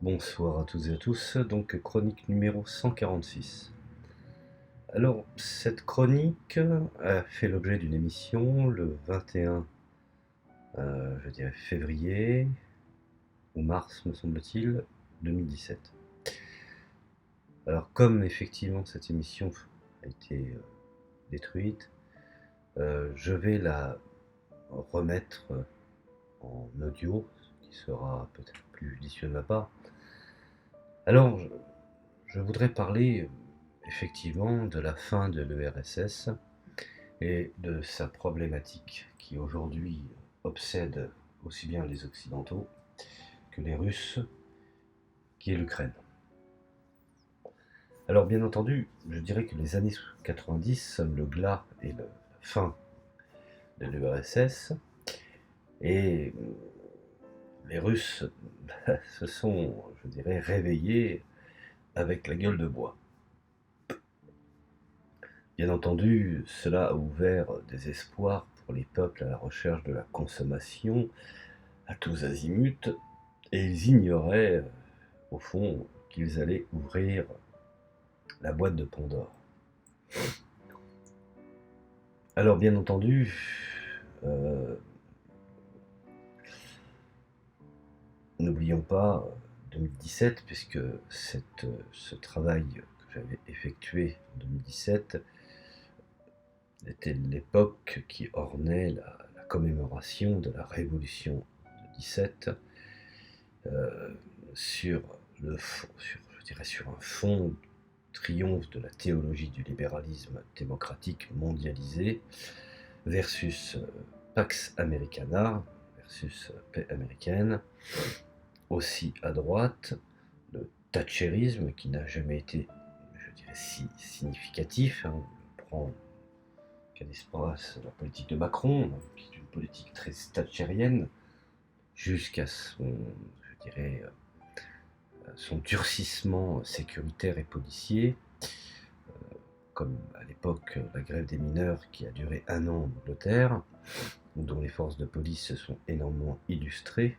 Bonsoir à toutes et à tous, donc chronique numéro 146. Alors, cette chronique a fait l'objet d'une émission le 21, je dirais février ou mars, me semble-t-il, 2017. Alors, comme effectivement cette émission a été détruite, je vais la remettre en audio, ce qui sera peut-être plus judicieux de ma part. Alors, je voudrais parler effectivement de la fin de l'URSS et de sa problématique qui aujourd'hui obsède aussi bien les Occidentaux que les Russes, qui est l'Ukraine. Alors bien entendu, je dirais que les années 90 sonnent le glas et la fin de l'URSS, et les Russes se sont, je dirais, réveillés avec la gueule de bois. Bien entendu, cela a ouvert des espoirs pour les peuples à la recherche de la consommation à tous azimuts, et ils ignoraient, au fond, qu'ils allaient ouvrir la boîte de Pandore. Alors, bien entendu, n'oublions pas 2017, puisque ce travail que j'avais effectué en 2017 était l'époque qui ornait la commémoration de la Révolution de 17 sur sur un fond triomphe de la théologie du libéralisme démocratique mondialisé versus Pax Americana, versus paix américaine, aussi à droite, le thatcherisme qui n'a jamais été, je dirais, si significatif. On prend qu'à l'espace la politique de Macron, qui est une politique très thatchérienne, jusqu'à je dirais, son durcissement sécuritaire et policier, comme à l'époque la grève des mineurs qui a duré 1 an en Angleterre, dont les forces de police se sont énormément illustrées.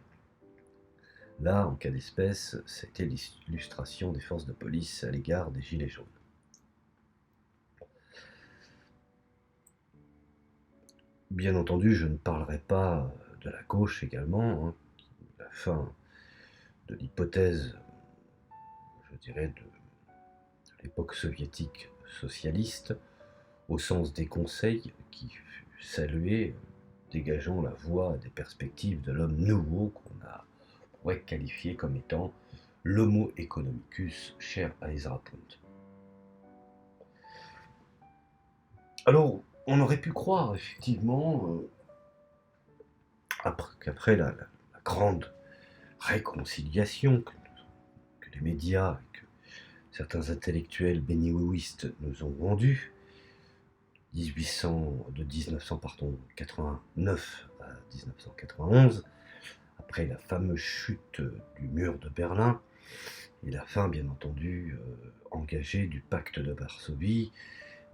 Là, en cas d'espèce, c'était l'illustration des forces de police à l'égard des Gilets jaunes. Bien entendu, je ne parlerai pas de la gauche également, la fin de l'hypothèse, je dirais, de l'époque soviétique socialiste, au sens des conseils qui fut salué, dégageant la voie des perspectives de l'homme nouveau qu'on pourrait qualifier comme étant l'homo economicus, cher à Ezra Pound. Alors, on aurait pu croire effectivement qu'après la grande réconciliation que les médias et que certains intellectuels béni-oui-ouistes nous ont vendue, de 1989 à 1991, après la fameuse chute du mur de Berlin et la fin, bien entendu, engagée du pacte de Varsovie,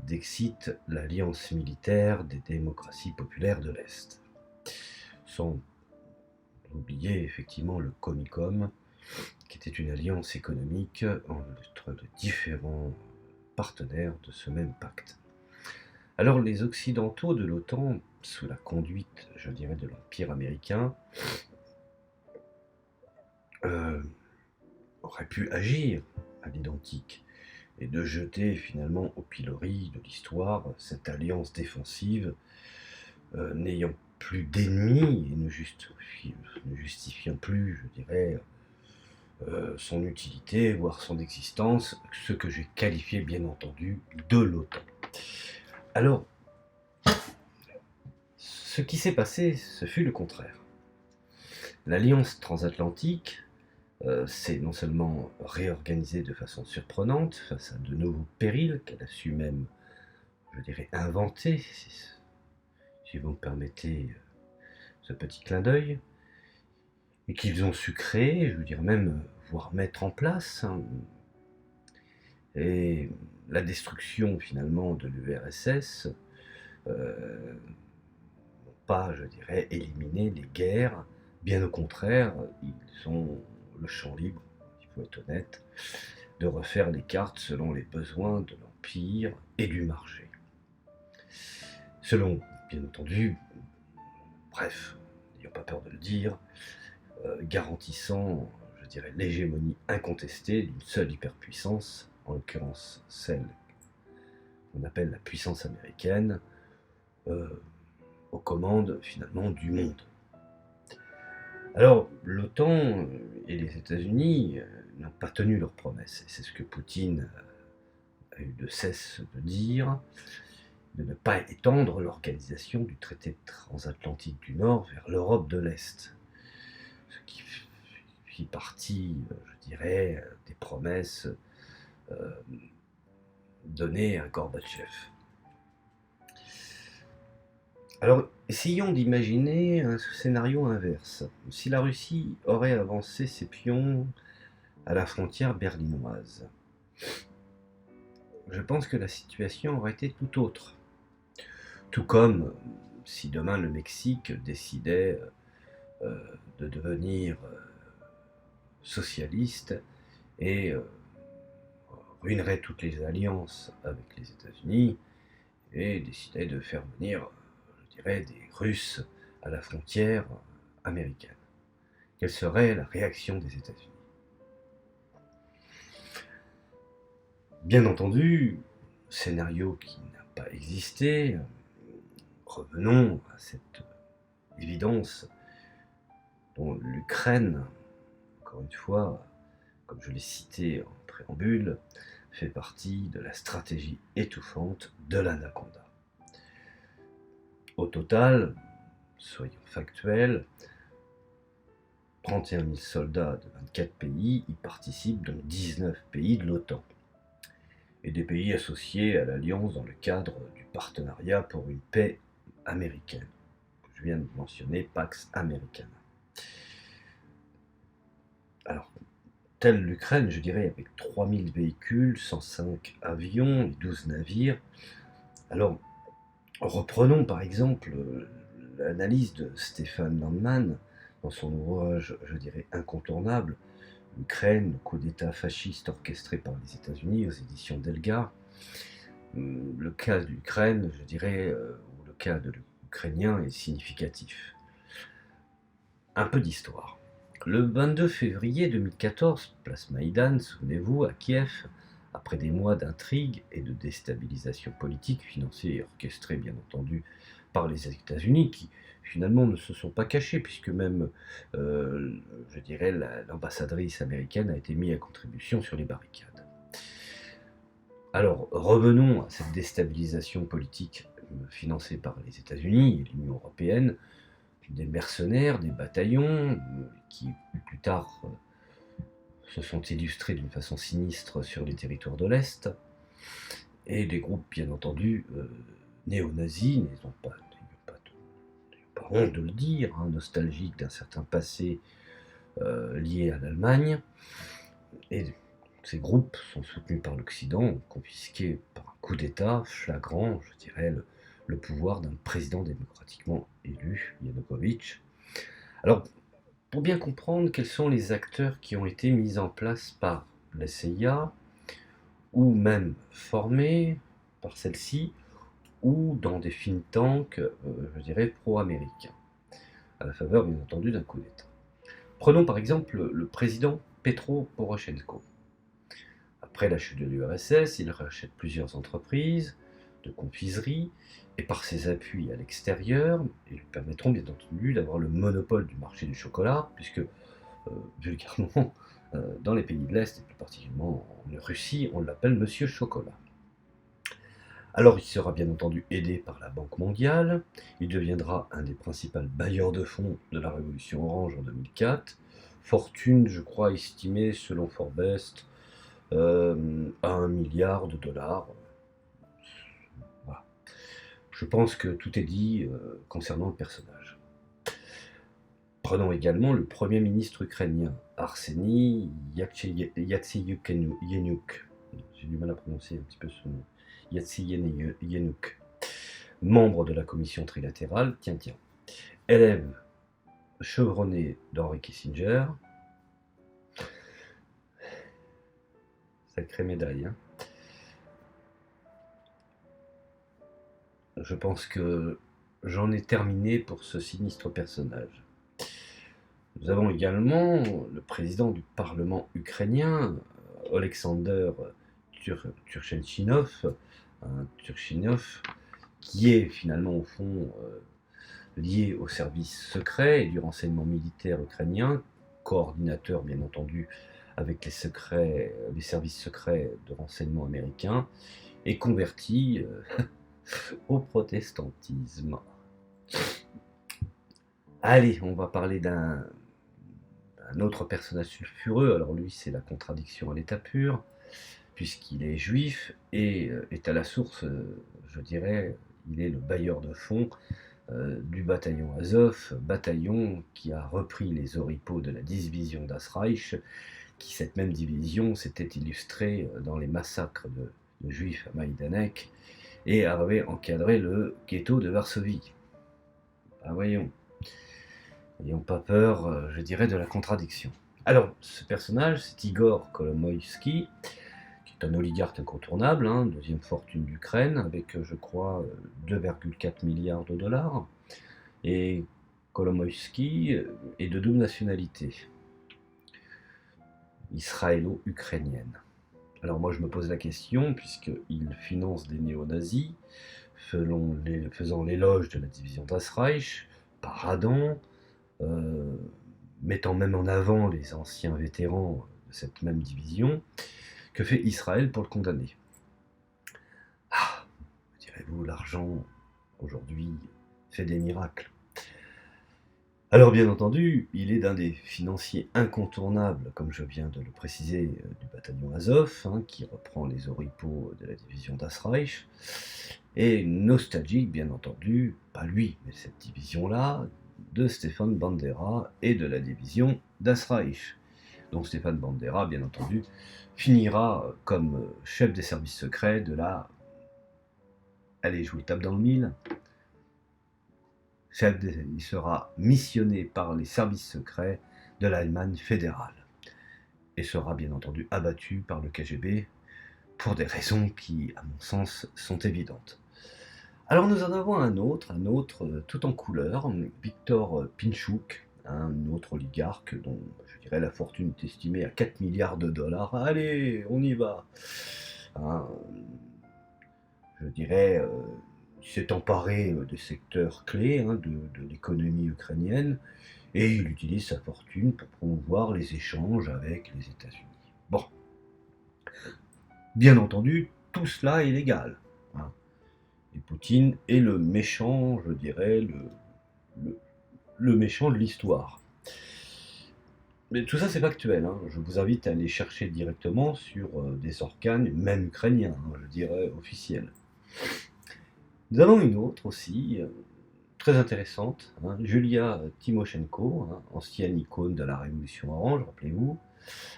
d'excite l'alliance militaire des démocraties populaires de l'Est. Sans oublier effectivement le Comicom, qui était une alliance économique entre les différents partenaires de ce même pacte. Alors les Occidentaux de l'OTAN, sous la conduite, je dirais, de l'Empire américain, auraient pu agir à l'identique et de jeter finalement au pilori de l'histoire cette alliance défensive, n'ayant plus d'ennemis et ne justifiant plus, je dirais, son utilité, voire son existence, ce que j'ai qualifié bien entendu de l'OTAN. Alors, ce qui s'est passé, ce fut le contraire. L'alliance transatlantique s'est non seulement réorganisée de façon surprenante face à de nouveaux périls qu'elle a su même, je dirais, inventer, si vous me permettez ce petit clin d'œil, et qu'ils ont su créer, je veux dire même, voire mettre en place, et la destruction finalement de l'URSS n'ont pas, je dirais, éliminé les guerres, bien au contraire, ils ont le champ libre, faut être honnête, de refaire les cartes selon les besoins de l'Empire et du marché. Selon, bien entendu, bref, n'ayons pas peur de le dire, garantissant, je dirais, l'hégémonie incontestée d'une seule hyperpuissance, en l'occurrence celle qu'on appelle la puissance américaine, aux commandes finalement du monde. Alors, l'OTAN et les États-Unis n'ont pas tenu leurs promesses, et c'est ce que Poutine a eu de cesse de dire, de ne pas étendre l'organisation du traité transatlantique du Nord vers l'Europe de l'Est, ce qui fit partie, je dirais, des promesses données à Gorbatchev. Alors, essayons d'imaginer un scénario inverse. Si la Russie aurait avancé ses pions à la frontière berlinoise, je pense que la situation aurait été tout autre. Tout comme si demain le Mexique décidait de devenir socialiste et ruinerait toutes les alliances avec les États-Unis et décidait de faire venir, je dirais, des Russes à la frontière américaine. Quelle serait la réaction des États-Unis? Bien entendu, scénario qui n'a pas existé, revenons à cette évidence dont l'Ukraine, encore une fois, comme je l'ai cité en préambule, fait partie de la stratégie étouffante de l'Anaconda. Au total, soyons factuels, 31 000 soldats de 24 pays y participent, dont 19 pays de l'OTAN, et des pays associés à l'Alliance dans le cadre du partenariat pour une paix américaine, que je viens de mentionner, Pax Americana. Alors, telle l'Ukraine, je dirais, avec 3000 véhicules, 105 avions et 12 navires. Alors, reprenons par exemple l'analyse de Stefan Landman dans son ouvrage, je dirais, incontournable, l'Ukraine, le coup d'État fasciste orchestré par les États-Unis, aux éditions Delgar. Le cas de l'Ukraine, je dirais, ou le cas de l'Ukrainien est significatif. Un peu d'histoire. Le 22 février 2014, place Maïdan, souvenez-vous, à Kiev, après des mois d'intrigues et de déstabilisation politique, financée et orchestrée bien entendu par les États-Unis, qui finalement ne se sont pas cachés, puisque même, je dirais, l'ambassadrice américaine a été mise à contribution sur les barricades. Alors, revenons à cette déstabilisation politique financée par les États-Unis et l'Union européenne, des mercenaires, des bataillons, qui plus tard se sont illustrés d'une façon sinistre sur les territoires de l'Est, et des groupes bien entendu néo-nazis, n'ayons pas honte de le dire, nostalgiques d'un certain passé lié à l'Allemagne, et ces groupes sont soutenus par l'Occident, confisqués par un coup d'État flagrant, je dirais, le pouvoir d'un président démocratiquement élu, Yanukovych. Alors, pour bien comprendre quels sont les acteurs qui ont été mis en place par la CIA, ou même formés par celle-ci, ou dans des think tanks, je dirais, pro-américains, à la faveur, bien entendu, d'un coup d'État. Prenons par exemple le président Petro Poroshenko. Après la chute de l'URSS, il rachète plusieurs entreprises de confiserie, et par ses appuis à l'extérieur, ils lui permettront bien entendu d'avoir le monopole du marché du chocolat, puisque, vulgairement, dans les pays de l'Est, et plus particulièrement en Russie, on l'appelle Monsieur Chocolat. Alors il sera bien entendu aidé par la Banque mondiale, il deviendra un des principaux bailleurs de fonds de la révolution orange en 2004, fortune, je crois, estimée selon Forbes à $1 milliard. Voilà. Je pense que tout est dit concernant le personnage. Prenons également le Premier ministre ukrainien, Arseniy Yatsenyuk. J'ai du mal à prononcer un petit peu son nom. Yatsenyuk, membre de la commission trilatérale, tiens, élève chevronné d'Henry Kissinger, Sacrée médaille, hein. Je pense que j'en ai terminé pour ce sinistre personnage. Nous avons également le président du Parlement ukrainien, Oleksandr Turchinov, qui est finalement au fond lié au service secret et du renseignement militaire ukrainien, coordinateur bien entendu avec les services secrets de renseignement américains, et converti au protestantisme. Allez, on va parler d'un autre personnage sulfureux. Alors lui, c'est la contradiction à l'état pur, puisqu'il est juif et est à la source, je dirais, il est le bailleur de fonds du bataillon Azov, bataillon qui a repris les oripeaux de la division d'Asreich, qui cette même division s'était illustrée dans les massacres de juifs à Majdanek et avait encadré le ghetto de Varsovie. Ah, voyons, n'ayons pas peur, je dirais, de la contradiction. Alors, ce personnage, c'est Igor Kolomoïski, qui est un oligarque incontournable, hein, deuxième fortune d'Ukraine, avec, je crois, 2,4 milliards de dollars. Et Kolomoïski est de double nationalité, israélo-ukrainienne. Alors moi je me pose la question, puisqu'il finance des néo-nazis, faisant l'éloge de la division d'Asreich, paradant, mettant même en avant les anciens vétérans de cette même division. Que fait Israël pour le condamner? Ah, direz-vous, l'argent aujourd'hui fait des miracles. Alors bien entendu, il est d'un des financiers incontournables, comme je viens de le préciser, du bataillon Azov, hein, qui reprend les oripeaux de la division d'Asreich, et nostalgique bien entendu, pas lui, mais cette division-là, de Stéphane Bandera et de la division d'Asreich, dont Stéphane Bandera, bien entendu, finira comme chef des services secrets de la... Allez, je vous le tape dans le mille. Il sera missionné par les services secrets de l'Allemagne fédérale et sera bien entendu abattu par le KGB pour des raisons qui, à mon sens, sont évidentes. Alors nous en avons un autre tout en couleur, Viktor Pinchuk, un autre oligarque dont je dirais la fortune est estimée à 4 milliards de dollars. Allez, on y va. Hein, je dirais... il s'est emparé des secteurs clés, hein, de l'économie ukrainienne, et il utilise sa fortune pour promouvoir les échanges avec les États-Unis. Bon, bien entendu, tout cela est légal, hein. Et Poutine est le méchant, je dirais, le méchant de l'histoire. Mais tout ça, c'est factuel, hein. Je vous invite à aller chercher directement sur des organes, même ukrainiens, hein, je dirais, officiels. Nous avons une autre aussi, très intéressante, hein, Julia Timoshenko, hein, ancienne icône de la Révolution orange, rappelez-vous,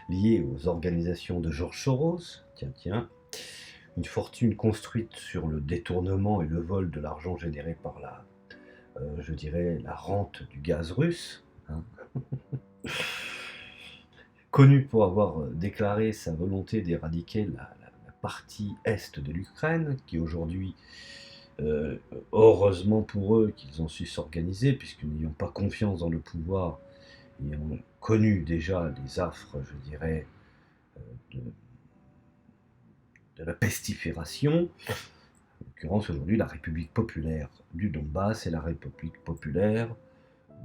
liée aux organisations de George Soros, tiens, une fortune construite sur le détournement et le vol de l'argent généré par je dirais, la rente du gaz russe, hein. Connue pour avoir déclaré sa volonté d'éradiquer la partie est de l'Ukraine, qui aujourd'hui... heureusement pour eux qu'ils ont su s'organiser, puisque n'ayant pas confiance dans le pouvoir, ayant connu déjà les affres, je dirais, de la pestifération, en l'occurrence aujourd'hui la République populaire du Donbass et la République populaire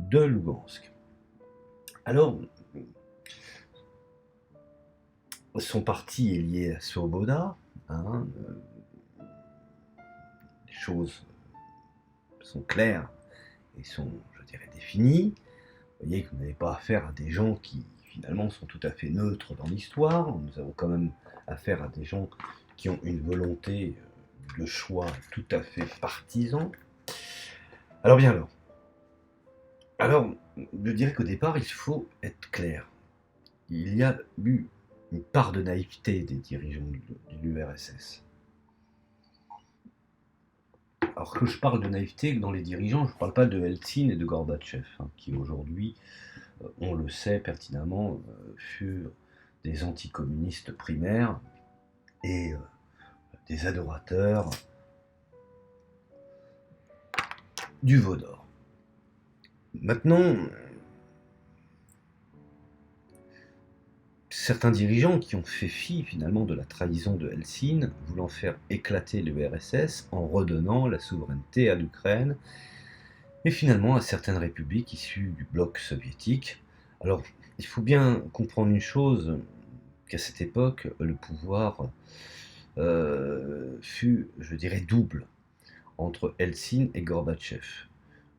de Lugansk. Alors, son parti est lié à Svoboda, hein, les choses sont claires et sont, je dirais, définies. Vous voyez que vous n'avez pas affaire à des gens qui, finalement, sont tout à fait neutres dans l'histoire. Nous avons quand même affaire à des gens qui ont une volonté de choix tout à fait partisan. Alors bien alors, je dirais qu'au départ, il faut être clair. Il y a eu une part de naïveté des dirigeants de l'URSS. Alors que je parle de naïveté dans les dirigeants, je ne parle pas de Eltsine et de Gorbatchev, hein, qui aujourd'hui, on le sait pertinemment, furent des anticommunistes primaires, et des adorateurs du veau d'or. Maintenant, certains dirigeants qui ont fait fi finalement de la trahison de Helsinki, voulant faire éclater l'URSS en redonnant la souveraineté à l'Ukraine et finalement à certaines républiques issues du bloc soviétique. Alors, il faut bien comprendre une chose, qu'à cette époque, le pouvoir fut, je dirais, double entre Helsinki et Gorbatchev.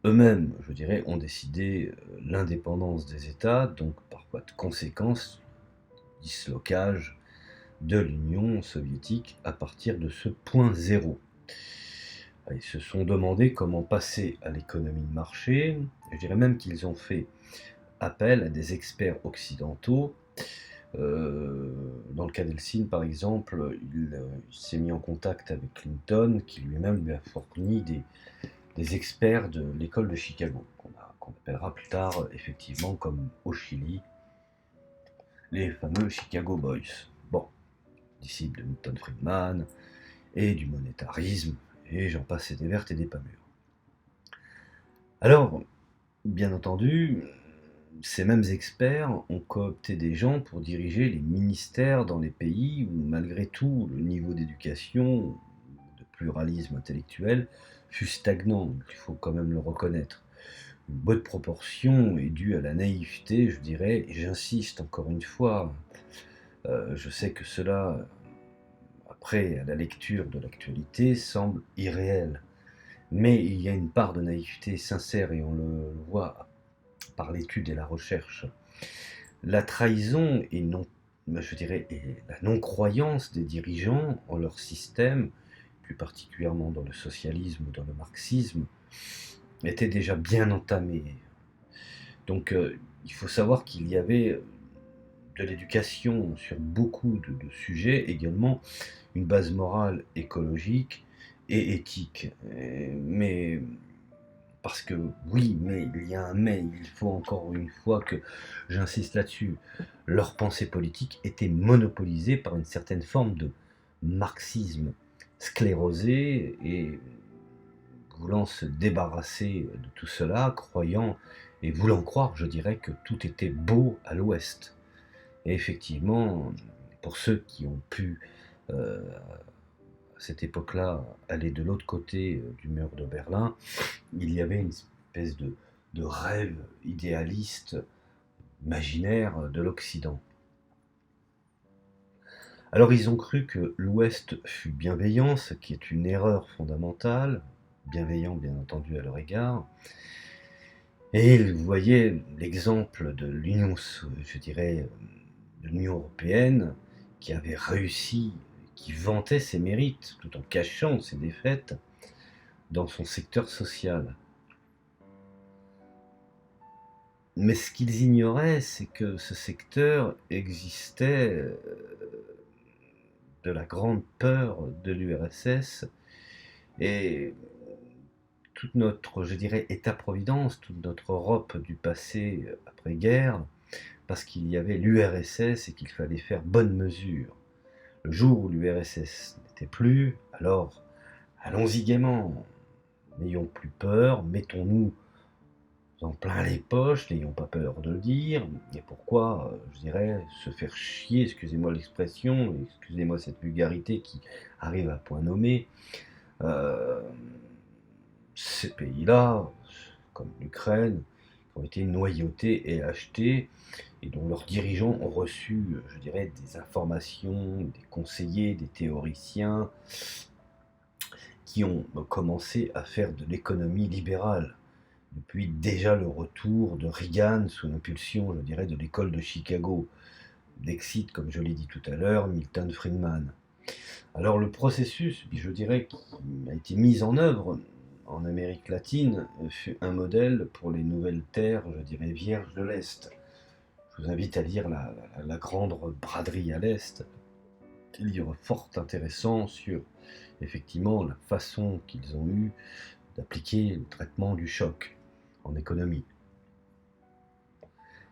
Eux-mêmes, je dirais, ont décidé l'indépendance des États, donc par voie de conséquence, dislocage de l'Union soviétique à partir de ce point zéro. Ils se sont demandé comment passer à l'économie de marché. Je dirais même qu'ils ont fait appel à des experts occidentaux. Dans le cas d'Helsinki, par exemple, il s'est mis en contact avec Clinton, qui lui-même lui a fourni des experts de l'école de Chicago, qu'on appellera plus tard, effectivement, comme au Chili, les fameux Chicago Boys. Bon, disciples de Milton Friedman et du monétarisme, et j'en passe et des vertes et des pas mûres. Alors, bien entendu, ces mêmes experts ont coopté des gens pour diriger les ministères dans les pays où, malgré tout, le niveau d'éducation, de pluralisme intellectuel, fut stagnant, il faut quand même le reconnaître. Une bonne proportion est due à la naïveté, je dirais, et j'insiste encore une fois, je sais que cela, après, à la lecture de l'actualité, semble irréel. Mais il y a une part de naïveté sincère, et on le voit par l'étude et la recherche. La trahison et non, je dirais, et la non-croyance des dirigeants en leur système, plus particulièrement dans le socialisme ou dans le marxisme, était déjà bien entamée. Donc il faut savoir qu'il y avait de l'éducation sur beaucoup de sujets, également une base morale, écologique et éthique. Mais parce que oui, mais il y a un mais, il faut encore une fois que j'insiste là-dessus, leur pensée politique était monopolisée par une certaine forme de marxisme sclérosé et voulant se débarrasser de tout cela, croyant et voulant croire, je dirais, que tout était beau à l'Ouest. Et effectivement, pour ceux qui ont pu, à cette époque-là, aller de l'autre côté du mur de Berlin, il y avait une espèce de rêve idéaliste, imaginaire de l'Occident. Alors ils ont cru que l'Ouest fut bienveillant, ce qui est une erreur fondamentale, bienveillant bien entendu à leur égard, et ils voyaient l'exemple de l'Union, je dirais, de l'Union européenne, qui avait réussi, qui vantait ses mérites, tout en cachant ses défaites, dans son secteur social. Mais ce qu'ils ignoraient, c'est que ce secteur existait de la grande peur de l'URSS et toute notre, je dirais, État-providence, toute notre Europe du passé après-guerre, parce qu'il y avait l'URSS et qu'il fallait faire bonne mesure. Le jour où l'URSS n'était plus, alors allons-y gaiement, n'ayons plus peur, mettons-nous en plein les poches, n'ayons pas peur de le dire, et pourquoi, je dirais, se faire chier, excusez-moi l'expression, excusez-moi cette vulgarité qui arrive à point nommé, ces pays-là, comme l'Ukraine, qui ont été noyautés et achetés, et dont leurs dirigeants ont reçu, je dirais, des informations, des conseillers, des théoriciens, qui ont commencé à faire de l'économie libérale, depuis déjà le retour de Reagan sous l'impulsion, je dirais, de l'école de Chicago, d'Exit, comme je l'ai dit tout à l'heure, Milton Friedman. Alors le processus, je dirais, qui a été mis en œuvre en Amérique latine, fut un modèle pour les nouvelles terres, je dirais, vierges de l'Est. Je vous invite à lire la grande braderie à l'Est, livre fort intéressant sur, effectivement, la façon qu'ils ont eu d'appliquer le traitement du choc en économie.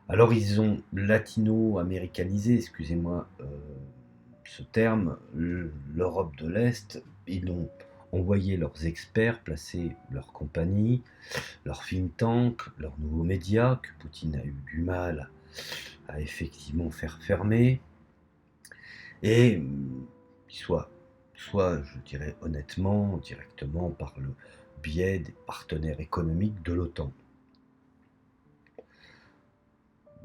Alors ils ont latino-américanisé, excusez-moi ce terme, l'Europe de l'Est, ils ont envoyé leurs experts, placé leurs compagnies, leurs think tanks, leurs nouveaux médias, que Poutine a eu du mal à effectivement faire fermer, et soit, je dirais honnêtement, directement par le biais des partenaires économiques de l'OTAN.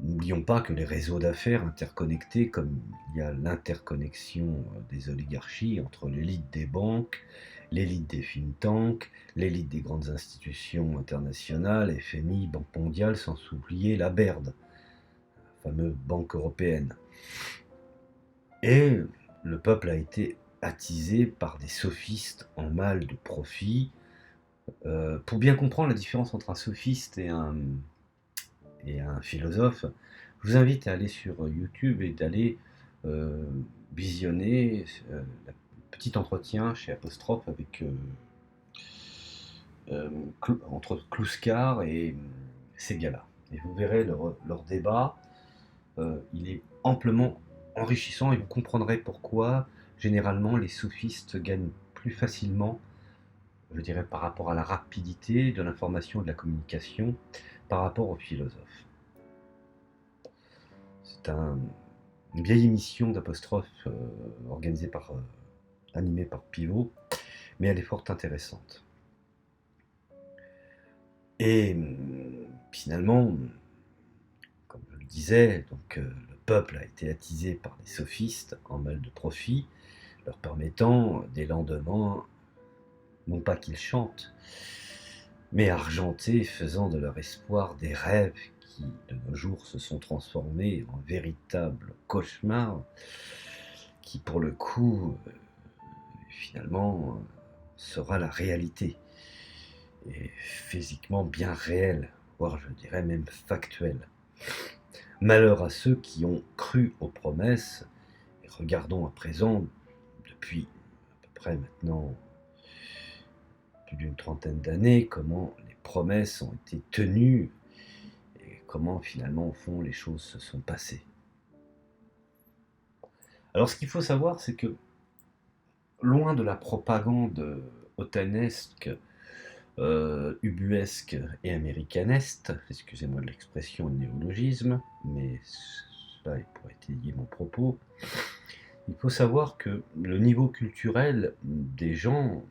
N'oublions pas que les réseaux d'affaires interconnectés, comme il y a l'interconnexion des oligarchies entre l'élite des banques, l'élite des think tanks, l'élite des grandes institutions internationales, FMI, Banque mondiale, sans oublier la BERD, la fameuse Banque européenne. Et le peuple a été attisé par des sophistes en mal de profit. Pour bien comprendre la différence entre un sophiste et un philosophe, je vous invite à aller sur YouTube et d'aller visionner le petit entretien chez Apostrophe avec entre Kluskar et ces gars-là. Et vous verrez leur débat, il est amplement enrichissant et vous comprendrez pourquoi généralement les sophistes gagnent plus facilement, je dirais, par rapport à la rapidité de l'information et de la communication par rapport aux philosophes. C'est une vieille émission d'Apostrophe animée par Pivot, mais elle est fort intéressante. Et finalement, comme je le disais, donc, le peuple a été attisé par des sophistes en mal de profit, leur permettant des lendemains, non pas qu'ils chantent, mais argentés, faisant de leur espoir des rêves qui, de nos jours, se sont transformés en véritables cauchemars, qui, pour le coup, finalement, sera la réalité, et physiquement bien réelle, voire je dirais même factuelle. Malheur à ceux qui ont cru aux promesses, et regardons à présent, depuis à peu près maintenant plus d'une trentaine d'années, comment les promesses ont été tenues et comment finalement au fond les choses se sont passées. Alors ce qu'il faut savoir, c'est que loin de la propagande otanesque, ubuesque et américaniste, excusez-moi de l'expression et le néologisme, mais cela pourrait étayer mon propos, il faut savoir que le niveau culturel des gens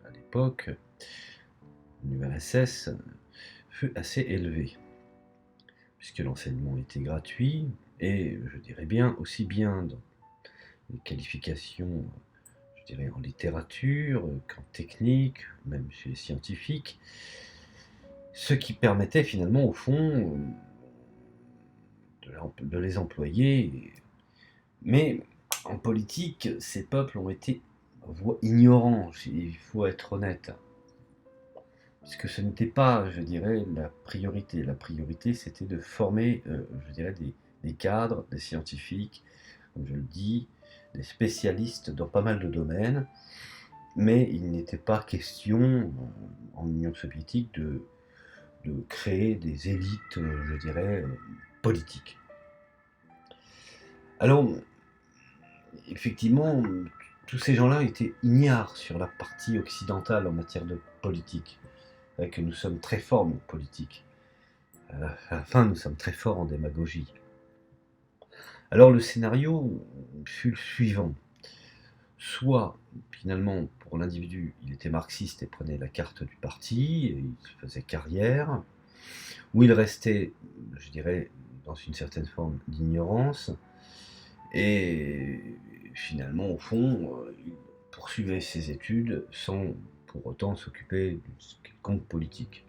à l'époque, l'URSS, fut assez élevé, puisque l'enseignement était gratuit, et je dirais bien aussi bien dans les qualifications, je dirais en littérature qu'en technique, même chez les scientifiques, ce qui permettait finalement au fond de les employer. Mais en politique, ces peuples ont été ignorants, il faut être honnête. Puisque ce n'était pas, je dirais, la priorité. La priorité, c'était de former, je dirais, des cadres, des scientifiques, comme je le dis, des spécialistes dans pas mal de domaines. Mais il n'était pas question, en Union soviétique, de créer des élites, je dirais, politiques. Alors, effectivement, tous ces gens-là étaient ignares sur la partie occidentale en matière de politique. Que nous sommes très forts en politique. À la fin, nous sommes très forts en démagogie. Alors le scénario fut le suivant. Soit, finalement, pour l'individu, il était marxiste et prenait la carte du parti, et il faisait carrière, ou il restait, je dirais, dans une certaine forme d'ignorance, et finalement, au fond, il poursuivait ses études sans pour autant s'occuper d'une quelconque politique.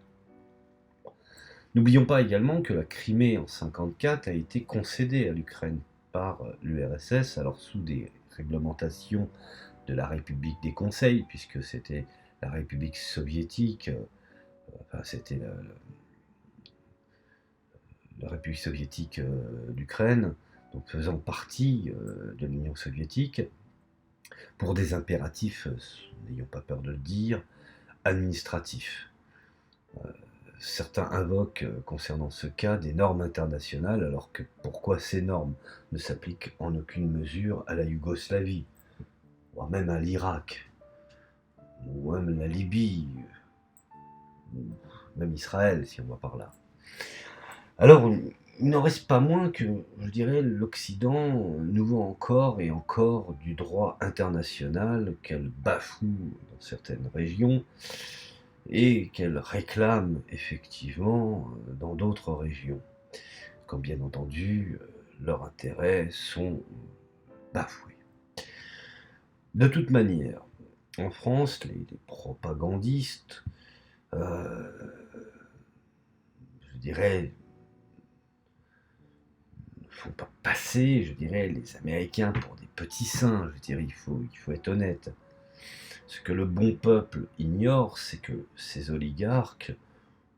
N'oublions pas également que la Crimée en 1954 a été concédée à l'Ukraine par l'URSS, alors sous des réglementations de la République des Conseils, puisque c'était la République soviétique, enfin c'était la République soviétique d'Ukraine, donc faisant partie de l'Union soviétique, pour des impératifs, n'ayons pas peur de le dire, administratifs. certains invoquent concernant ce cas des normes internationales, alors que pourquoi ces normes ne s'appliquent en aucune mesure à la Yougoslavie, voire même à l'Irak, ou même la Libye, ou même Israël, si on va par là. Alors, il n'en reste pas moins que, je dirais, l'Occident nous veut encore et encore du droit international qu'elle bafoue dans certaines régions et qu'elle réclame effectivement dans d'autres régions, quand bien entendu leurs intérêts sont bafoués. De toute manière, en France, les propagandistes, je dirais, ne font pas passer, je dirais, les Américains pour des petits saints. Je dirais, il faut être honnête. Ce que le bon peuple ignore, c'est que ces oligarques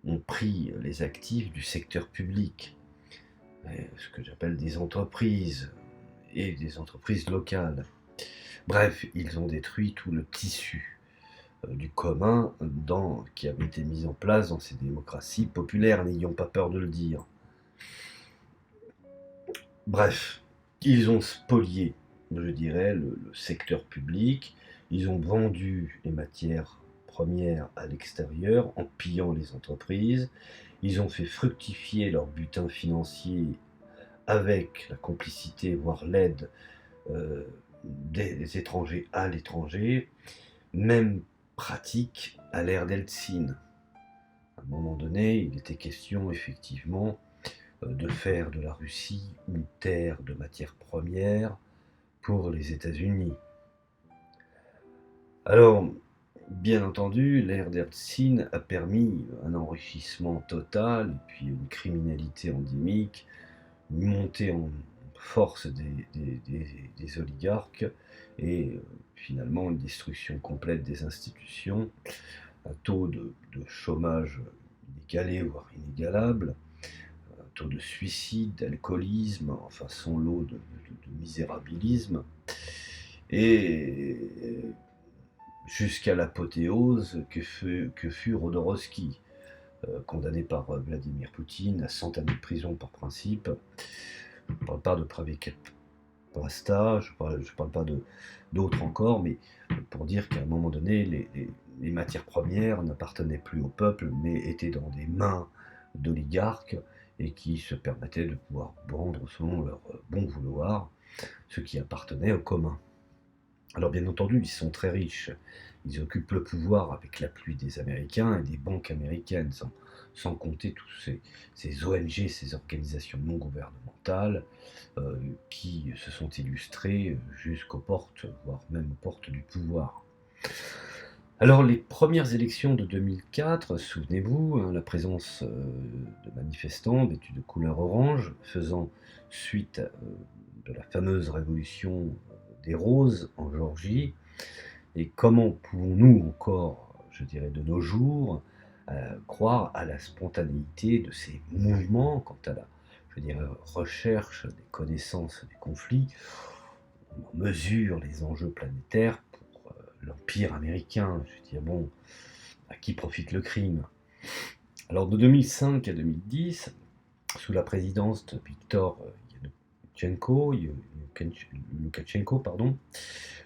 ont pris les actifs du secteur public, ce que j'appelle des entreprises, et des entreprises locales. Bref, ils ont détruit tout le tissu du commun qui avait été mis en place dans ces démocraties populaires, n'ayons pas peur de le dire. Bref, ils ont spolié, je dirais, le secteur public, ils ont vendu les matières premières à l'extérieur en pillant les entreprises, ils ont fait fructifier leur butin financier avec la complicité, voire l'aide des étrangers à l'étranger, même pratique à l'ère d'Eltsine. À un moment donné, il était question effectivement de faire de la Russie une terre de matières premières pour les États-Unis. Alors, bien entendu, l'ère d'Eltsine a permis un enrichissement total et puis une criminalité endémique, une montée en force des oligarques et finalement une destruction complète des institutions, un taux de chômage inégalé, voire inégalable, un taux de suicide, d'alcoolisme, enfin son lot de misérabilisme, et jusqu'à l'apothéose que fut Rodorowski, condamné par Vladimir Poutine à 100 années de prison par principe. Je ne parle pas de Praviket Brasta, je ne parle pas d'autres encore, mais pour dire qu'à un moment donné, les matières premières n'appartenaient plus au peuple, mais étaient dans des mains d'oligarques et qui se permettaient de pouvoir vendre selon leur bon vouloir ce qui appartenait au commun. Alors bien entendu, ils sont très riches, ils occupent le pouvoir avec l'appui des Américains et des banques américaines, sans compter tous ces ONG, ces organisations non gouvernementales qui se sont illustrées jusqu'aux portes, voire même aux portes du pouvoir. Alors les premières élections de 2004, souvenez-vous, la présence de manifestants vêtus de couleur orange, faisant suite de la fameuse révolution des roses en Géorgie, et comment pouvons-nous encore, je dirais de nos jours, croire à la spontanéité de ces mouvements quant à la, je dirais, recherche des connaissances des conflits. On mesure les enjeux planétaires pour l'Empire américain. Je veux dire, bon, à qui profite le crime? Alors de 2005 à 2010, sous la présidence de Viktor Loukachenko,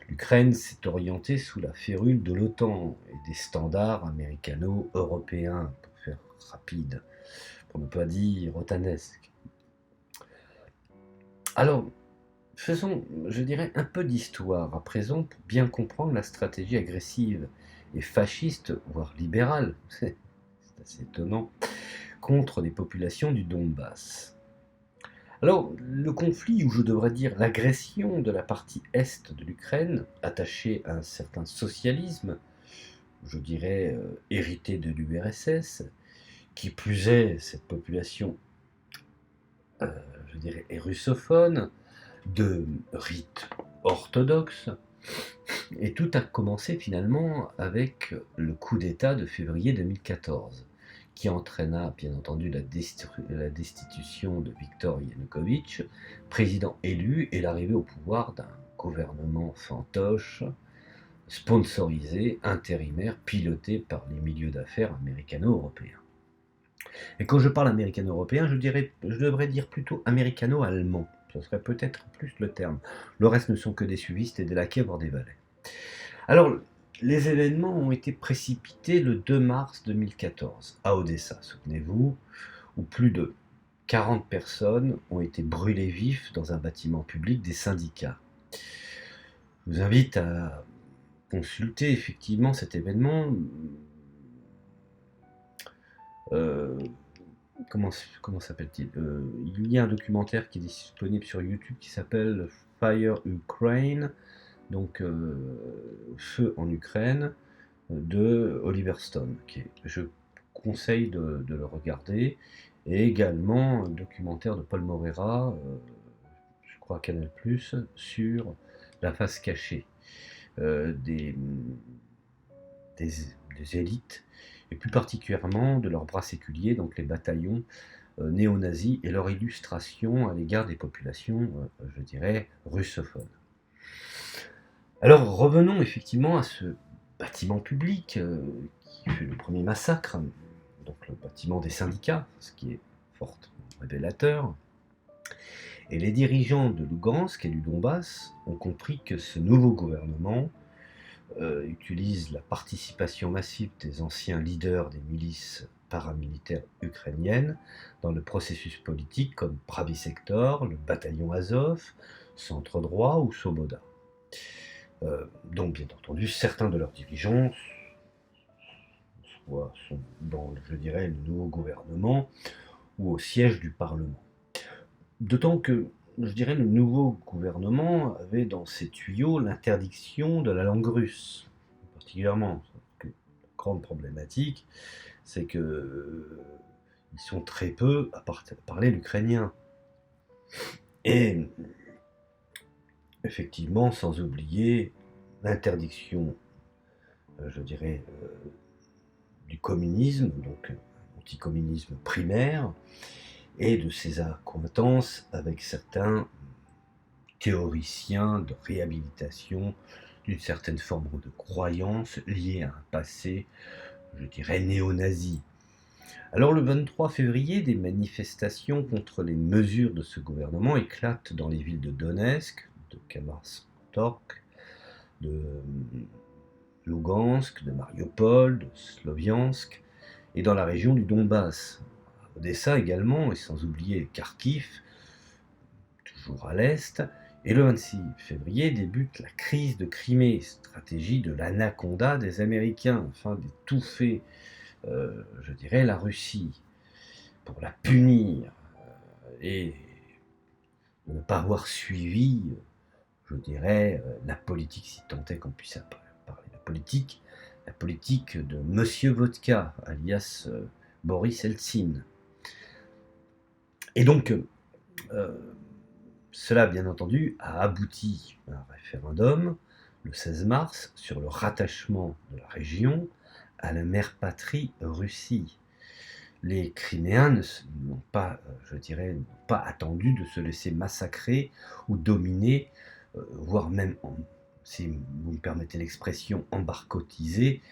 l'Ukraine s'est orientée sous la férule de l'OTAN et des standards américano-européens, pour faire rapide, pour ne pas dire otanesque. Alors, faisons, je dirais, un peu d'histoire à présent pour bien comprendre la stratégie agressive et fasciste, voire libérale, c'est assez étonnant, contre les populations du Donbass. Alors, le conflit, ou je devrais dire l'agression de la partie est de l'Ukraine, attachée à un certain socialisme, je dirais hérité de l'URSS, qui plus est, cette population, je dirais, est russophone, de rites orthodoxes, et tout a commencé finalement avec le coup d'État de février 2014, qui entraîna bien entendu la destitution de Viktor Yanukovych, président élu, et l'arrivée au pouvoir d'un gouvernement fantoche, sponsorisé, intérimaire, piloté par les milieux d'affaires américano-européens. Et quand je parle américano-européen, je devrais dire plutôt américano-allemand. Ce serait peut-être plus le terme. Le reste ne sont que des suivistes et des laquais, voire des valets. Alors, les événements ont été précipités le 2 mars 2014 à Odessa, souvenez-vous, où plus de 40 personnes ont été brûlées vives dans un bâtiment public des syndicats. Je vous invite à consulter effectivement cet événement. Comment s'appelle-t-il? Il y a un documentaire qui est disponible sur YouTube qui s'appelle Fire Ukraine, donc Feu en Ukraine, de Oliver Stone. Je conseille de le regarder. Et également un documentaire de Paul Moreira, je crois à Canal+, sur la face cachée des élites, et plus particulièrement de leurs bras séculiers, donc les bataillons néo-nazis, et leur illustration à l'égard des populations, je dirais, russophones. Alors revenons effectivement à ce bâtiment public qui fut le premier massacre, donc le bâtiment des syndicats, ce qui est fort révélateur. Et les dirigeants de Lugansk et du Donbass ont compris que ce nouveau gouvernement utilise la participation massive des anciens leaders des milices paramilitaires ukrainiennes dans le processus politique comme Pravi Sector, le bataillon Azov, Centre Droit ou Svoboda. Donc bien entendu, certains de leurs dirigeants sont dans, je dirais, le nouveau gouvernement ou au siège du Parlement. D'autant que, je dirais, le nouveau gouvernement avait dans ses tuyaux l'interdiction de la langue russe, particulièrement. La grande problématique, c'est que ils sont très peu à parler l'ukrainien. Et effectivement, sans oublier l'interdiction, je dirais, du communisme, donc anticommunisme primaire, et de ses accointances avec certains théoriciens de réhabilitation d'une certaine forme de croyance liée à un passé, je dirais, néo-nazi. Alors le 23 février, des manifestations contre les mesures de ce gouvernement éclatent dans les villes de Donetsk, de Kramatorsk, de Lugansk, de Mariupol, de Sloviansk, et dans la région du Donbass. Odessa également, et sans oublier Kharkiv, toujours à l'est. Et le 26 février débute la crise de Crimée, stratégie de l'anaconda des Américains, afin d'étouffer, je dirais, la Russie, pour la punir, et de ne pas avoir suivi, je dirais, la politique, si tant est qu'on puisse parler de politique, la politique de Monsieur Vodka, alias Boris Eltsine. Et donc, cela, bien entendu, a abouti à un référendum le 16 mars sur le rattachement de la région à la mère patrie Russie. Les Criméens n'ont pas, je dirais, n'ont pas attendu de se laisser massacrer ou dominer, voire même, si vous me permettez l'expression, embarcotiser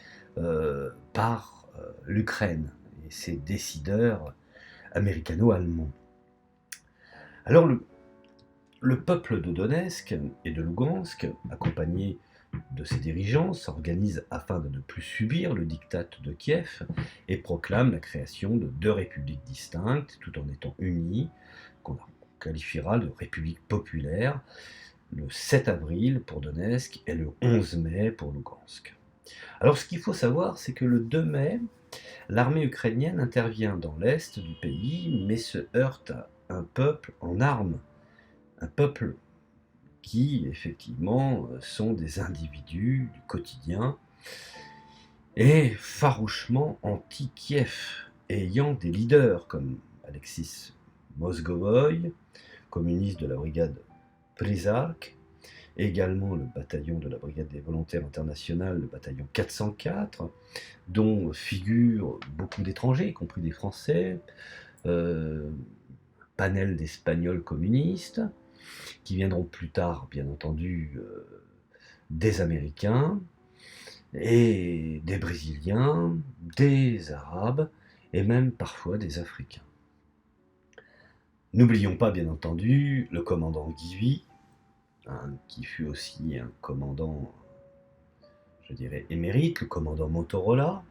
par l'Ukraine et ses décideurs américano-allemands. Alors le peuple de Donetsk et de Lugansk, accompagné de ses dirigeants, s'organise afin de ne plus subir le diktat de Kiev et proclame la création de deux républiques distinctes tout en étant unies, qu'on qualifiera de république populaire, le 7 avril pour Donetsk et le 11 mai pour Lugansk. Alors ce qu'il faut savoir, c'est que le 2 mai, l'armée ukrainienne intervient dans l'est du pays, mais se heurte à un peuple en armes, un peuple qui, effectivement, sont des individus du quotidien et farouchement anti-Kiev, ayant des leaders comme Alexis Mozgovoy, communiste de la brigade Prizark, également le bataillon de la brigade des volontaires internationales, le bataillon 404, dont figurent beaucoup d'étrangers, y compris des Français, panel d'Espagnols communistes, qui viendront plus tard, bien entendu, des Américains, et des Brésiliens, des Arabes, et même parfois des Africains. N'oublions pas bien entendu le commandant Guy, qui fut aussi un commandant, je dirais, émérite, le commandant Motorola.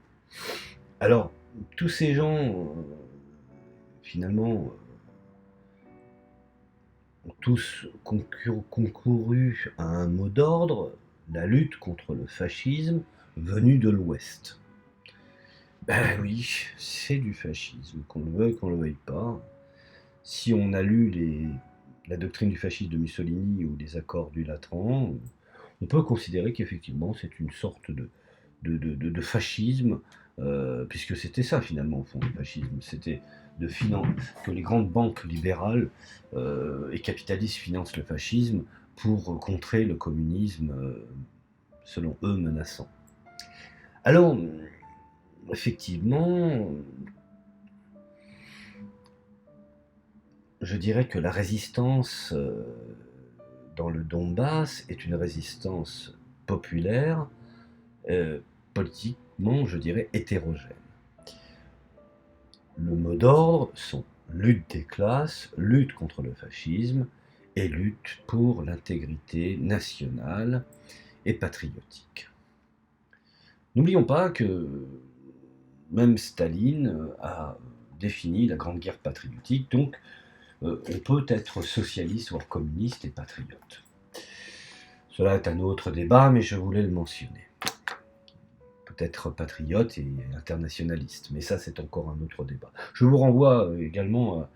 Alors, tous ces gens, finalement, ont tous concouru à un mot d'ordre, la lutte contre le fascisme venu de l'Ouest. Ben oui, c'est du fascisme, qu'on le veuille, qu'on le veuille pas. Si on a lu la doctrine du fascisme de Mussolini ou les accords du Latran, on peut considérer qu'effectivement c'est une sorte de fascisme, puisque c'était ça finalement au fond le fascisme, c'était que les grandes banques libérales et capitalistes financent le fascisme pour contrer le communisme, selon eux, menaçant. Alors, effectivement, je dirais que la résistance dans le Donbass est une résistance populaire, politiquement, je dirais, hétérogène. Le mot d'ordre sont lutte des classes, lutte contre le fascisme et lutte pour l'intégrité nationale et patriotique. N'oublions pas que même Staline a défini la Grande Guerre patriotique, donc on peut être socialiste, voire communiste et patriote. Cela est un autre débat, mais je voulais le mentionner. Peut-être patriote et internationaliste, mais ça c'est encore un autre débat. Je vous renvoie également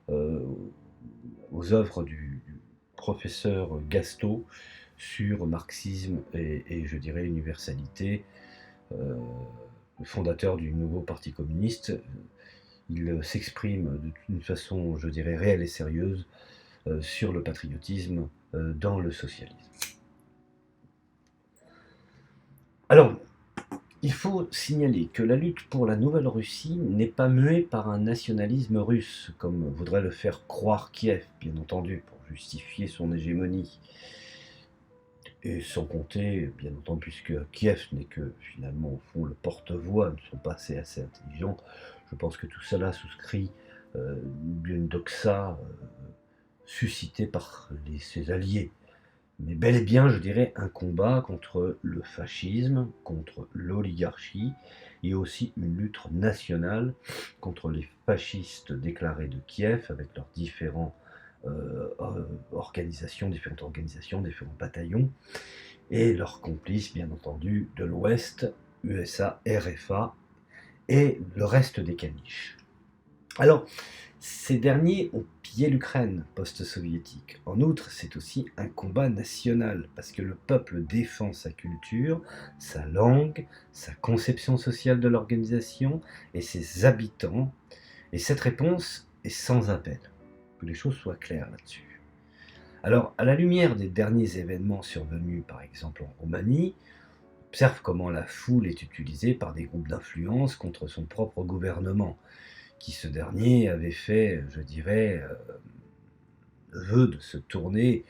aux œuvres du professeur Gastaud sur marxisme et je dirais universalité, le fondateur du nouveau parti communiste. Il s'exprime d'une façon, je dirais, réelle et sérieuse sur le patriotisme dans le socialisme. Alors, il faut signaler que la lutte pour la Nouvelle-Russie n'est pas muée par un nationalisme russe, comme voudrait le faire croire Kiev, bien entendu, pour justifier son hégémonie. Et sans compter, bien entendu, puisque Kiev n'est que, finalement, au fond, le porte-voix, ne sont pas assez intelligents, je pense que tout cela souscrit d'une doxa suscitée par ses alliés. Mais bel et bien, je dirais, un combat contre le fascisme, contre l'oligarchie, et aussi une lutte nationale contre les fascistes déclarés de Kiev, avec leurs différentes organisations, différents bataillons, et leurs complices, bien entendu, de l'Ouest, USA, RFA, et le reste des caniches. Alors, ces derniers ont pillé l'Ukraine post-soviétique. En outre, c'est aussi un combat national, parce que le peuple défend sa culture, sa langue, sa conception sociale de l'organisation et ses habitants. Et cette réponse est sans appel. Que les choses soient claires là-dessus. Alors, à la lumière des derniers événements survenus, par exemple en Roumanie, on observe comment la foule est utilisée par des groupes d'influence contre son propre gouvernement, qui ce dernier avait fait, je dirais, vœu de se tourner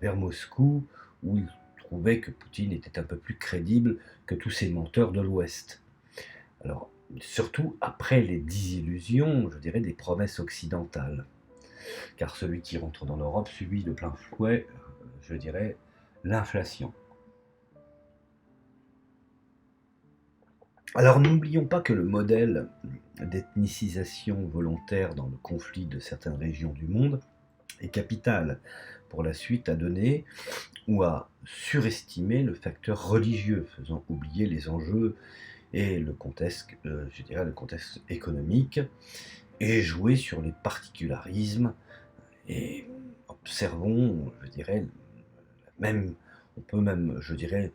vers Moscou, où il trouvait que Poutine était un peu plus crédible que tous ces menteurs de l'Ouest. Alors, surtout après les désillusions, je dirais, des promesses occidentales. Car celui qui rentre dans l'Europe subit de plein fouet, je dirais, l'inflation. Alors n'oublions pas que le modèle d'ethnicisation volontaire dans le conflit de certaines régions du monde est capital pour la suite à donner ou à surestimer le facteur religieux, faisant oublier les enjeux et le contexte, je dirais le contexte économique, et jouer sur les particularismes. Et observons, je dirais, on peut même, je dirais,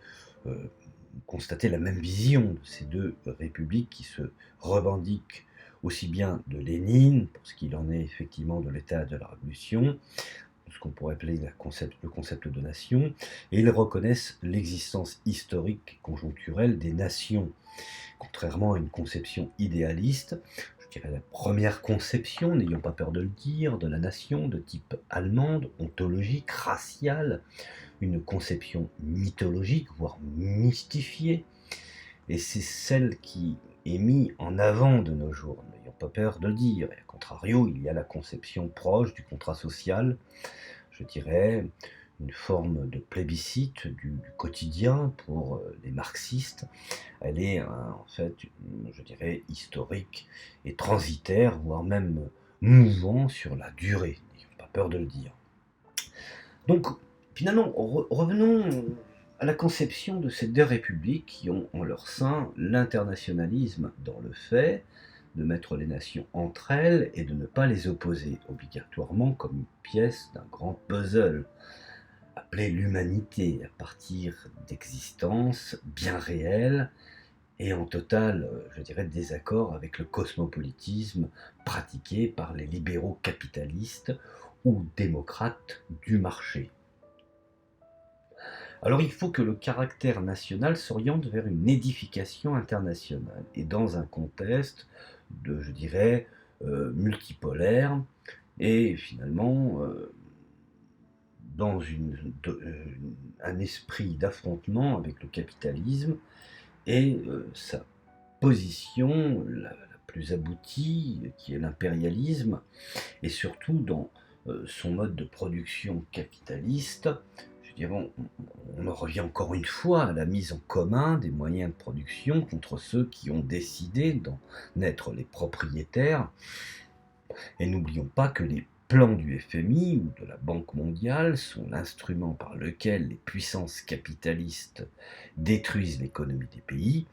constater la même vision de ces deux républiques qui se revendiquent aussi bien de Lénine, pour ce qu'il en est effectivement de l'état de la révolution, ce qu'on pourrait appeler le concept de nation, et ils reconnaissent l'existence historique conjoncturelle des nations, contrairement à une conception idéaliste, je dirais la première conception, n'ayons pas peur de le dire, de la nation de type allemande, ontologique, raciale, une conception mythologique, voire mystifiée, et c'est celle qui est mis en avant de nos jours, n'ayons pas peur de le dire. Et à contrario, il y a la conception proche du contrat social, je dirais, une forme de plébiscite du quotidien pour les marxistes. Elle est en fait, je dirais, historique et transitaire, voire même mouvant sur la durée, n'ayons pas peur de le dire. Donc, finalement, revenons à la conception de ces deux républiques qui ont en leur sein l'internationalisme dans le fait de mettre les nations entre elles et de ne pas les opposer obligatoirement comme une pièce d'un grand puzzle appelé l'humanité à partir d'existences bien réelles et en total, je dirais, désaccord avec le cosmopolitisme pratiqué par les libéraux capitalistes ou démocrates du marché. Alors il faut que le caractère national s'oriente vers une édification internationale et dans un contexte de, je dirais, multipolaire et finalement dans un esprit d'affrontement avec le capitalisme et sa position la plus aboutie, qui est l'impérialisme, et surtout dans son mode de production capitaliste. Je dirais, on en revient encore une fois à la mise en commun des moyens de production contre ceux qui ont décidé d'en être les propriétaires. Et n'oublions pas que les plans du FMI ou de la Banque mondiale sont l'instrument par lequel les puissances capitalistes détruisent l'économie des pays.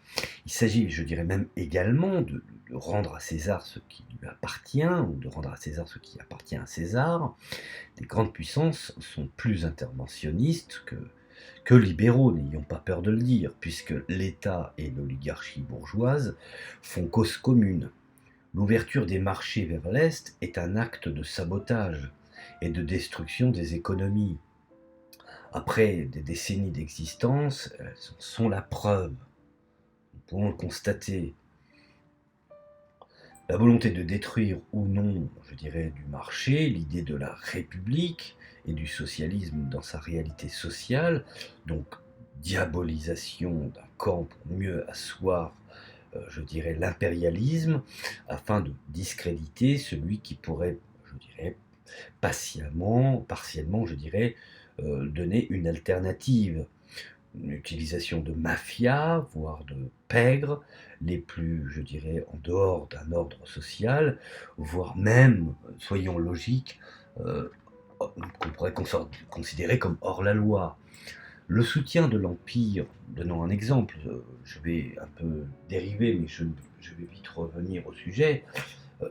Il s'agit, je dirais même également, de rendre à César ce qui lui appartient, ou de rendre à César ce qui appartient à César. Les grandes puissances sont plus interventionnistes que libéraux, n'ayons pas peur de le dire, puisque l'État et l'oligarchie bourgeoise font cause commune. L'ouverture des marchés vers l'Est est un acte de sabotage et de destruction des économies. Après des décennies d'existence, elles sont la preuve. Nous pouvons le constater. La volonté de détruire ou non, je dirais, du marché, l'idée de la République et du socialisme dans sa réalité sociale, donc diabolisation d'un camp pour mieux asseoir je dirais, l'impérialisme, afin de discréditer celui qui pourrait, je dirais, partiellement, je dirais, donner une alternative. Une utilisation de mafia, voire de pègres, les plus, je dirais, en dehors d'un ordre social, voire même, soyons logiques, qu'on pourrait considérer comme hors la loi. Le soutien de l'Empire, donnons un exemple, je vais un peu dériver, mais je vais vite revenir au sujet.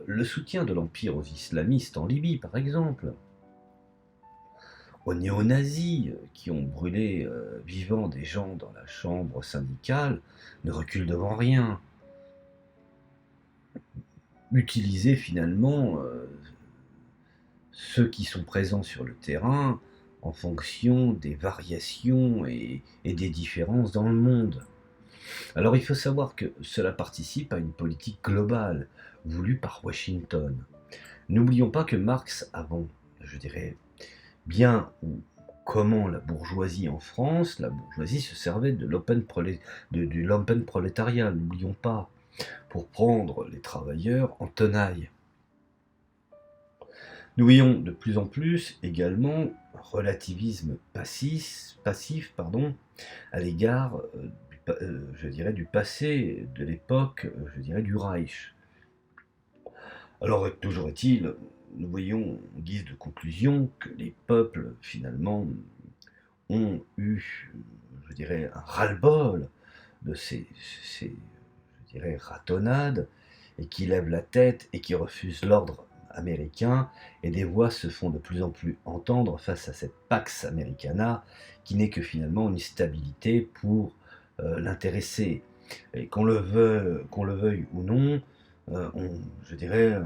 Le soutien de l'Empire aux islamistes en Libye, par exemple, aux néo-nazis qui ont brûlé vivants des gens dans la chambre syndicale, ne recule devant rien. Utiliser finalement ceux qui sont présents sur le terrain en fonction des variations et des différences dans le monde. Alors il faut savoir que cela participe à une politique globale voulue par Washington. N'oublions pas que Marx, avant, je dirais, bien ou comment la bourgeoisie en France, la bourgeoisie se servait de du lumpenprolétariat, n'oublions pas, pour prendre les travailleurs en tenaille. Nous voyons de plus en plus également un relativisme passif à l'égard je dirais, du passé, de l'époque, je dirais, du Reich. Alors, toujours est-il, nous voyons en guise de conclusion que les peuples, finalement, ont eu, je dirais, un ras-le-bol de je dirais, ratonnades, et qui lèvent la tête et qui refusent l'ordre américain, et des voix se font de plus en plus entendre face à cette Pax Americana, qui n'est que finalement une stabilité pour l'intéressé. Et qu'on le veuille ou non, je dirais,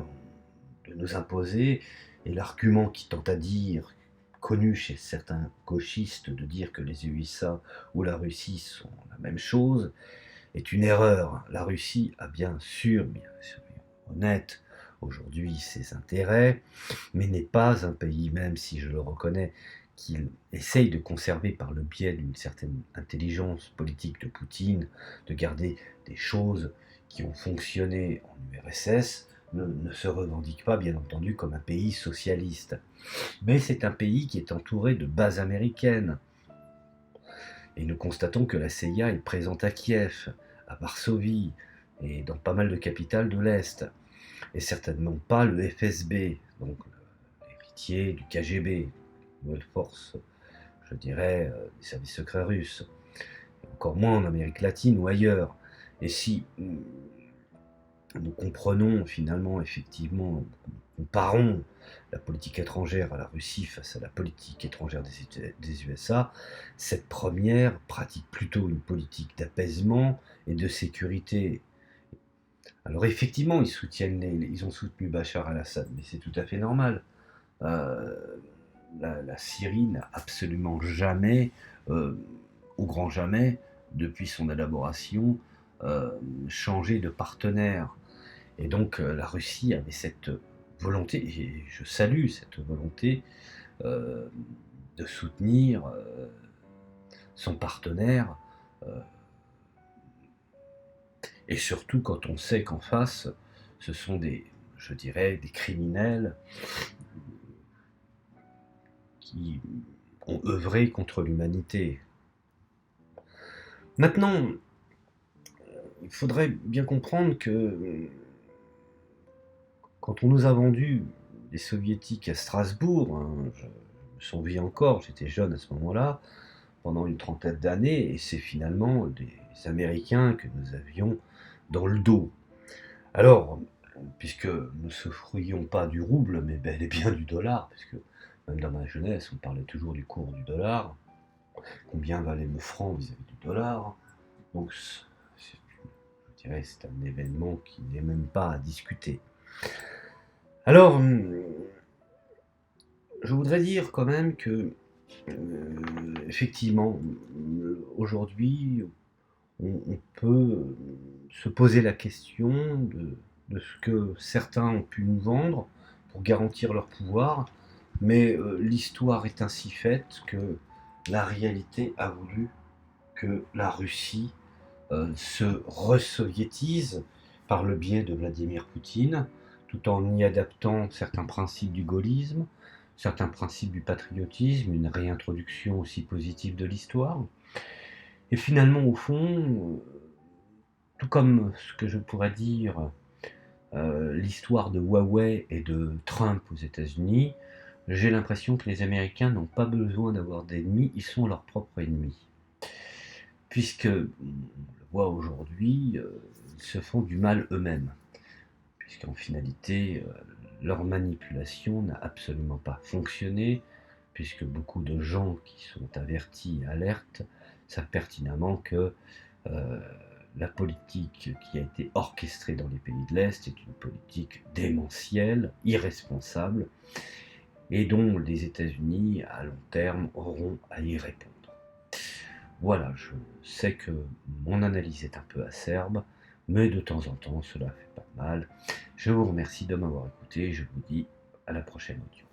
de nous imposer, et l'argument qui tente à dire, connu chez certains gauchistes, de dire que les USA ou la Russie sont la même chose, est une erreur. La Russie a bien sûr, honnête, aujourd'hui ses intérêts, mais n'est pas un pays, même si je le reconnais, qu'il essaye de conserver par le biais d'une certaine intelligence politique de Poutine, de garder des choses qui ont fonctionné en URSS ne se revendiquent pas, bien entendu, comme un pays socialiste. Mais c'est un pays qui est entouré de bases américaines. Et nous constatons que la CIA est présente à Kiev, à Varsovie et dans pas mal de capitales de l'Est. Et certainement pas le FSB, donc l'héritier du KGB, Nouvelle Force, je dirais, des services secrets russes. Et encore moins en Amérique latine ou ailleurs. Et si nous comprenons finalement, effectivement, comparons la politique étrangère à la Russie face à la politique étrangère des USA, cette première pratique plutôt une politique d'apaisement et de sécurité. Alors effectivement, ils ont soutenu Bachar al-Assad, mais c'est tout à fait normal. Euh, la Syrie n'a absolument jamais, au grand jamais, depuis son élaboration, changé de partenaire. Et donc la Russie avait cette volonté, et je salue cette volonté, de soutenir son partenaire, et surtout quand on sait qu'en face, ce sont je dirais, des criminels qui ont œuvré contre l'humanité. Maintenant, il faudrait bien comprendre que quand on nous a vendu les soviétiques à Strasbourg, hein, je me souviens encore, j'étais jeune à ce moment-là, pendant une trentaine d'années, et c'est finalement des Américains que nous avions dans le dos. Alors, puisque nous ne souffrions pas du rouble, mais bel et bien du dollar, puisque même dans ma jeunesse, on parlait toujours du cours du dollar, combien valait le franc vis-à-vis du dollar, donc je dirais c'est un événement qui n'est même pas à discuter. Alors, je voudrais dire quand même que, effectivement, aujourd'hui, on peut se poser la question de ce que certains ont pu nous vendre pour garantir leur pouvoir, mais l'histoire est ainsi faite que la réalité a voulu que la Russie se resoviétise par le biais de Vladimir Poutine, tout en y adaptant certains principes du gaullisme, certains principes du patriotisme, une réintroduction aussi positive de l'histoire. Et finalement, au fond, tout comme ce que je pourrais dire, l'histoire de Huawei et de Trump aux États-Unis, j'ai l'impression que les Américains n'ont pas besoin d'avoir d'ennemis, ils sont leurs propres ennemis. Puisque, on le voit aujourd'hui, ils se font du mal eux-mêmes. Puisqu'en finalité, leur manipulation n'a absolument pas fonctionné, puisque beaucoup de gens qui sont avertis et alertes savent pertinemment que la politique qui a été orchestrée dans les pays de l'Est est une politique démentielle, irresponsable, et dont les États-Unis, à long terme, auront à y répondre. Voilà, je sais que mon analyse est un peu acerbe, mais de temps en temps, cela fait pas mal. Je vous remercie de m'avoir écouté, je vous dis à la prochaine audio.